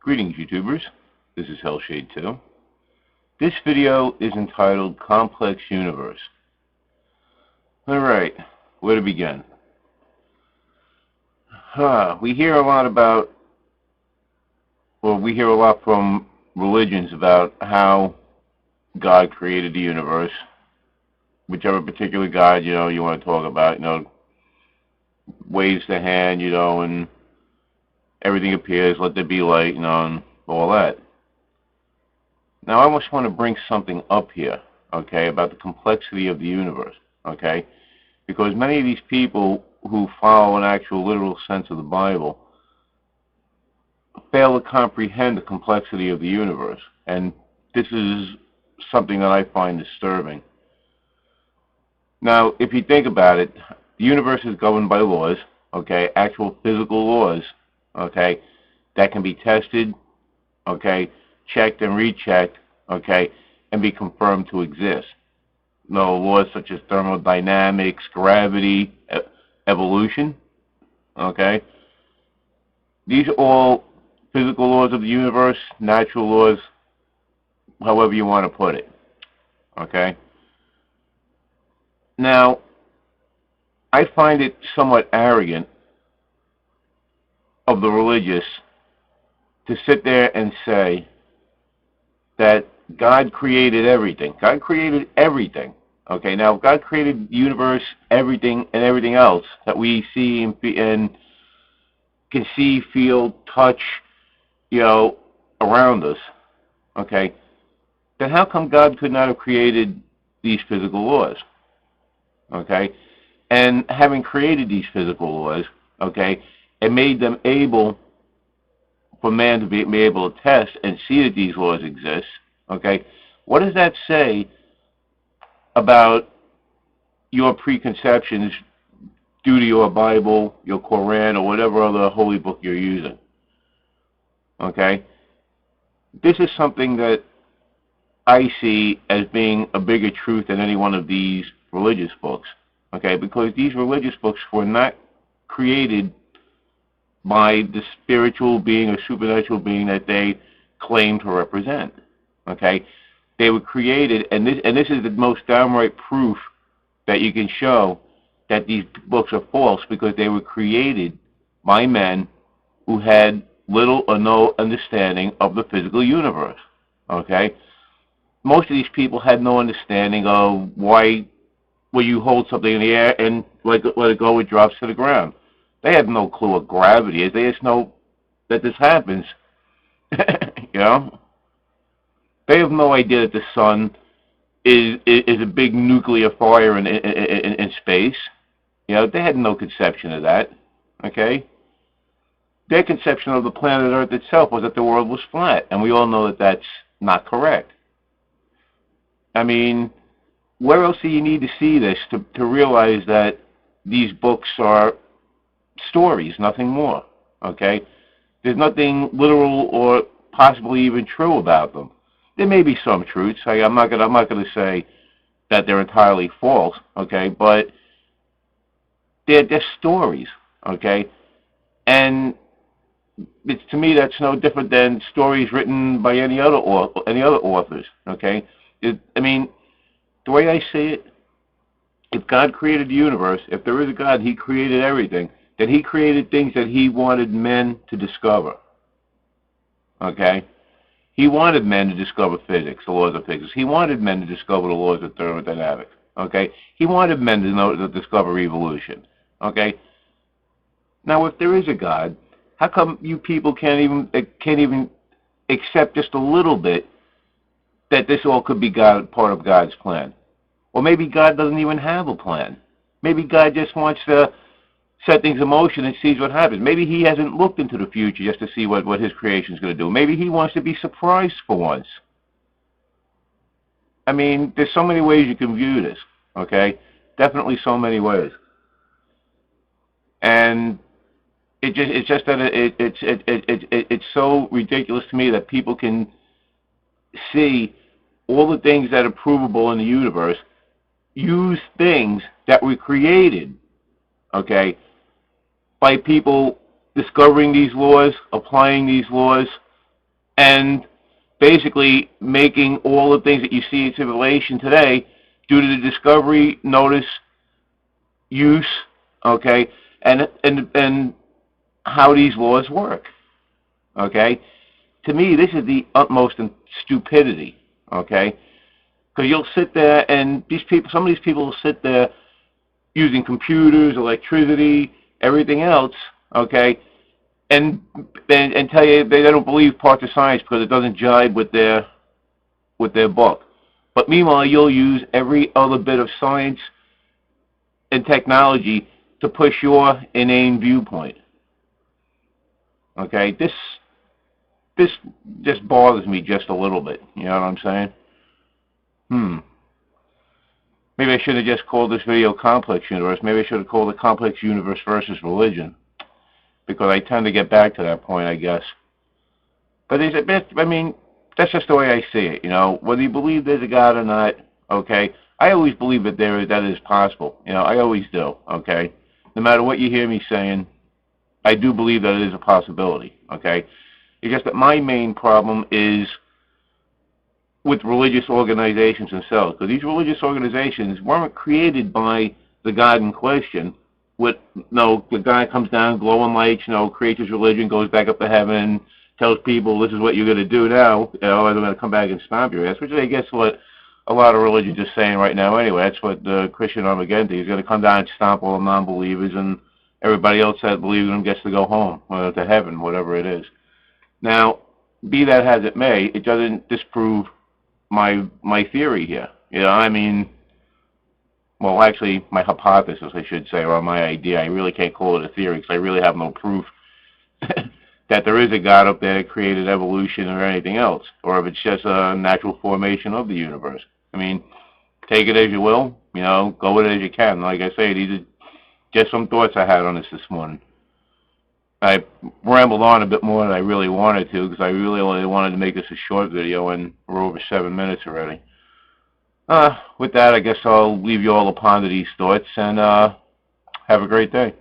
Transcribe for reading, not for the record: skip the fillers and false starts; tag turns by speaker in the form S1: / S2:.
S1: Greetings, YouTubers. This is Hellshade2. This video is entitled Complex Universe. Alright, where to begin? We hear a lot from religions about how God created the universe. Whichever particular God, you want to talk about, waves the hand, and everything appears, let there be light, and all that. Now, I just want to bring something up here, okay, about the complexity of the universe, okay? Because many of these people who follow an actual literal sense of the Bible fail to comprehend the complexity of the universe. And this is something that I find disturbing. Now, if you think about it, the universe is governed by laws, okay, actual physical laws, okay, that can be tested, okay, checked and rechecked, okay, and be confirmed to exist. Laws such as thermodynamics, gravity, evolution, okay. These are all physical laws of the universe, natural laws, however you want to put it, okay. Now, I find it somewhat arrogant of the religious to sit there and say that God created everything. God created everything. Okay, now God created the universe, everything, and everything else that we see and can see, feel, touch, around us. Okay, then how come God could not have created these physical laws? Okay, and having created these physical laws, okay, and made them able for man to be able to test and see that these laws exist, okay, what does that say about your preconceptions due to your Bible, your Quran, or whatever other holy book you're using? Okay, this is something that I see as being a bigger truth than any one of these religious books, okay, because these religious books were not created by the spiritual being or supernatural being that they claim to represent. Okay, they were created, and this is the most downright proof that you can show that these books are false, because they were created by men who had little or no understanding of the physical universe. Okay, most of these people had no understanding of why, when you hold something in the air and let it go, it drops to the ground. They have no clue what gravity is. They just know that this happens. They have no idea that the sun is a big nuclear fire in space. They had no conception of that. Okay? Their conception of the planet Earth itself was that the world was flat, and we all know that that's not correct. I mean, where else do you need to see this to realize that these books are stories, nothing more, okay? There's nothing literal or possibly even true about them. There may be some truths. I'm not gonna say that they're entirely false, okay? But they're stories, okay? And to me, that's no different than stories written by any other authors, okay? I mean, the way I see it, if God created the universe, if there is a God, He created everything, then He created things that He wanted men to discover. Okay? He wanted men to discover physics, the laws of physics. He wanted men to discover the laws of thermodynamics. Okay? He wanted men to discover evolution. Okay? Now, if there is a God, how come you people can't even accept just a little bit that this all could be part of God's plan? Or maybe God doesn't even have a plan. Maybe God just wants to set things in motion and sees what happens. Maybe He hasn't looked into the future just to see what His creation is going to do. Maybe He wants to be surprised for once. I mean, there's so many ways you can view this, okay? Definitely so many ways. And it's just that it's so ridiculous to me that people can see all the things that are provable in the universe, use things that were created, okay, by people discovering these laws, applying these laws, and basically making all the things that you see in civilization today due to the discovery, notice, use, okay, and how these laws work, okay. To me, this is the utmost in stupidity, okay, because you'll sit there and some of these people will sit there using computers, electricity, everything else, okay, and tell you they don't believe parts of science because it doesn't jibe with their book. But meanwhile, you'll use every other bit of science and technology to push your inane viewpoint. Okay, this just bothers me just a little bit. You know what I'm saying? Maybe I should have just called this video Complex Universe. Maybe I should have called it Complex Universe versus Religion, because I tend to get back to that point, I guess. But it's a bit, I mean, that's just the way I see it, you know. Whether you believe there's a God or not, okay, I always believe that that is possible. You know, I always do, okay. No matter what you hear me saying, I do believe that it is a possibility, okay. It's just that my main problem is with religious organizations themselves, because these religious organizations weren't created by the God in question. With the guy comes down, glowing lights, creates his religion, goes back up to heaven, tells people this is what you're going to do now, or they're going to come back and stomp your ass, which I guess what a lot of religions are saying right now anyway. That's what the Christian Armageddon is going to come down and stomp all the non-believers, and everybody else that believes in him gets to go home, or to heaven, whatever it is. Now, be that as it may, it doesn't disprove my theory here. You know, I mean, well, actually, my hypothesis, I should say, or my idea. I really can't call it a theory because I really have no proof that there is a God up there that created evolution or anything else, or if it's just a natural formation of the universe. I mean, take it as you will, go with it as you can. Like I say, these are just some thoughts I had on this morning. I rambled on a bit more than I really wanted to because I really only wanted to make this a short video, and we're over 7 minutes already. With that, I guess I'll leave you all to ponder these thoughts, and have a great day.